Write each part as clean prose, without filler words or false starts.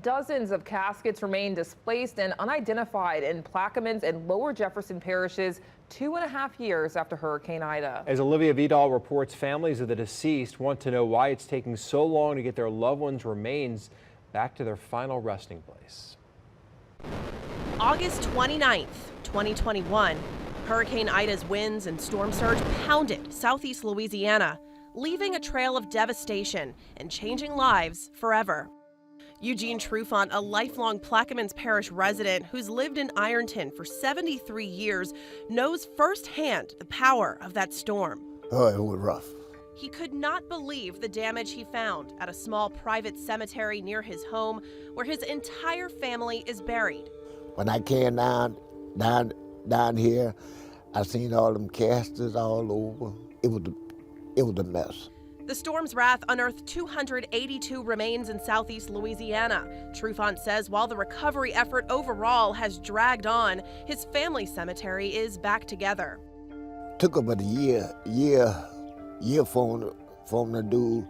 Dozens of caskets remain displaced and unidentified in Plaquemines and Lower Jefferson parishes 2.5 years after Hurricane Ida. As Olivia Vidal reports, families of the deceased want to know why it's taking so long to get their loved ones' remains back to their final resting place. August 29th, 2021, Hurricane Ida's winds and storm surge pounded southeast Louisiana, leaving a trail of devastation and changing lives forever. Eugene Trufant, a lifelong Plaquemines Parish resident who's lived in Ironton for 73 years, knows firsthand the power of that storm. Oh, it was rough. He could not believe the damage he found at a small private cemetery near his home, where his entire family is buried. When I came down here, I seen all them caskets all over. It was a mess. The storm's wrath unearthed 282 remains in southeast Louisiana. Trufant says while the recovery effort overall has dragged on, his family cemetery is back together. Took about a year for them to do,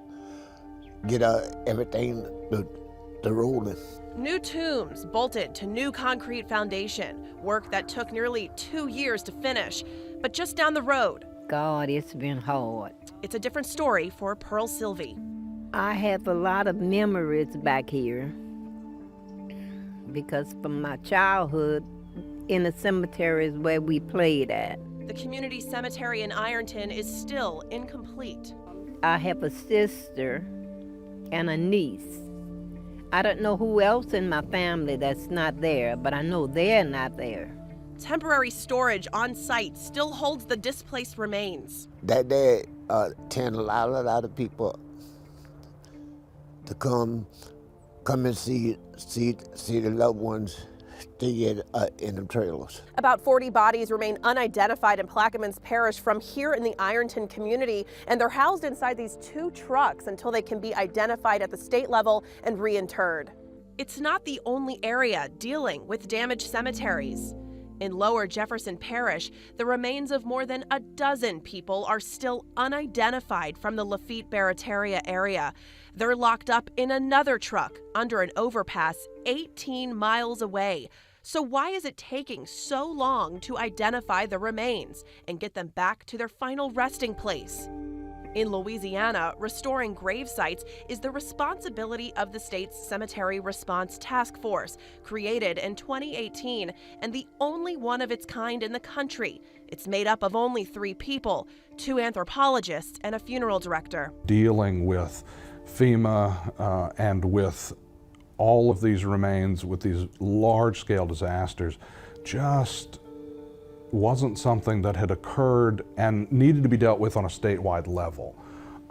get everything to rolling. New tombs bolted to new concrete foundation, work that took nearly 2 years to finish. But just down the road, God, it's been hard. it's a different story for Pearl Sylvie. I have a lot of memories back here because from my childhood in the cemeteries where we played at. The community cemetery in Ironton is still incomplete. I have a sister and a niece. I don't know who else in my family that's not there, but I know they're not there. Temporary storage on site still holds the displaced remains. That day, a lot of people to come and see the loved ones stay in the trailers. About 40 bodies remain unidentified in Plaquemines Parish from here in the Ironton community, and they're housed inside these 2 trucks until they can be identified at the state level and reinterred. It's not the only area dealing with damaged cemeteries. In Lower Jefferson Parish, the remains of more than a dozen people are still unidentified from the Lafitte-Barataria area. They're locked up in another truck under an overpass 18 miles away. So why is it taking so long to identify the remains and get them back to their final resting place? In Louisiana, restoring grave sites is the responsibility of the state's Cemetery Response Task Force, created in 2018 and the only one of its kind in the country. It's made up of only 3 people, 2 anthropologists and a funeral director. Dealing with FEMA and with all of these remains, with these large-scale disasters, just wasn't something that had occurred and needed to be dealt with on a statewide level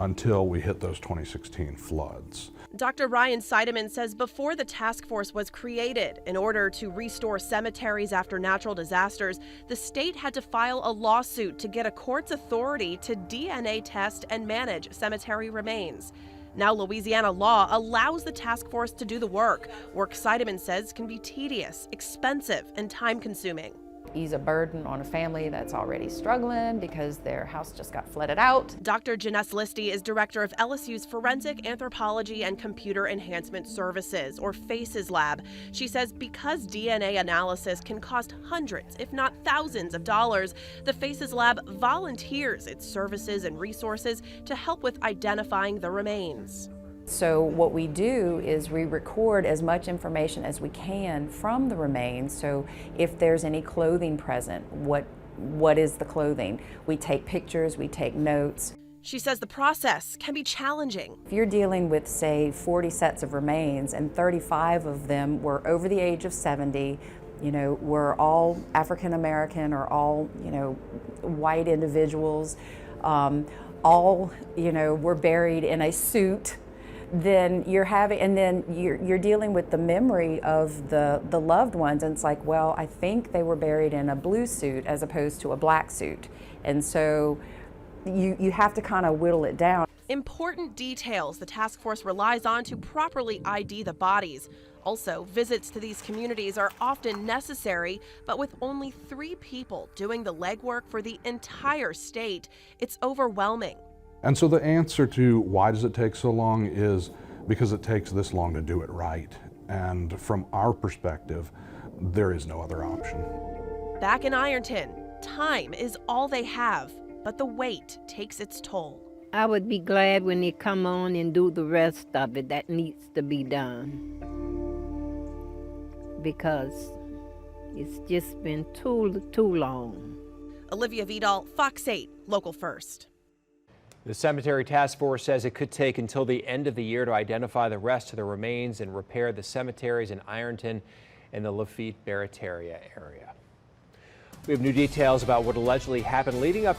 until we hit those 2016 floods. Dr. Ryan Seidemann says before the task force was created, in order to restore cemeteries after natural disasters, the state had to file a lawsuit to get a court's authority to DNA test and manage cemetery remains. Now Louisiana law allows the task force to do the work Seidemann says can be tedious, expensive, and time-consuming. Ease a burden on a family that's already struggling because their house just got flooded out. Dr. Janess Listy is director of LSU's Forensic Anthropology and Computer Enhancement Services, or FACES lab. She says because DNA analysis can cost hundreds, if not thousands of dollars, the FACES lab volunteers its services and resources to help with identifying the remains. So what we do is we record as much information as we can from the remains. So if there's any clothing present, what is the clothing? We take pictures, we take notes. She says the process can be challenging. If you're dealing with, say, 40 sets of remains and 35 of them were over the age of 70, were all African American or all, white individuals, all, were buried in a suit, then you're dealing with the memory of the loved ones, and it's like, well, I think they were buried in a blue suit as opposed to a black suit, and so you have to kind of whittle it down. Important details the task force relies on to properly ID the bodies. Also, visits to these communities are often necessary, but with only 3 people doing the legwork for the entire state, it's overwhelming. And so the answer to why does it take so long is because it takes this long to do it right. And from our perspective, there is no other option. Back in Ironton, time is all they have, but the wait takes its toll. I would be glad when they come on and do the rest of it that needs to be done, because it's just been too long. Olivia Vidal, Fox 8, Local First. The Cemetery Task Force says it could take until the end of the year to identify the rest of the remains and repair the cemeteries in Ironton and the Lafitte Barataria area. We have new details about what allegedly happened leading up to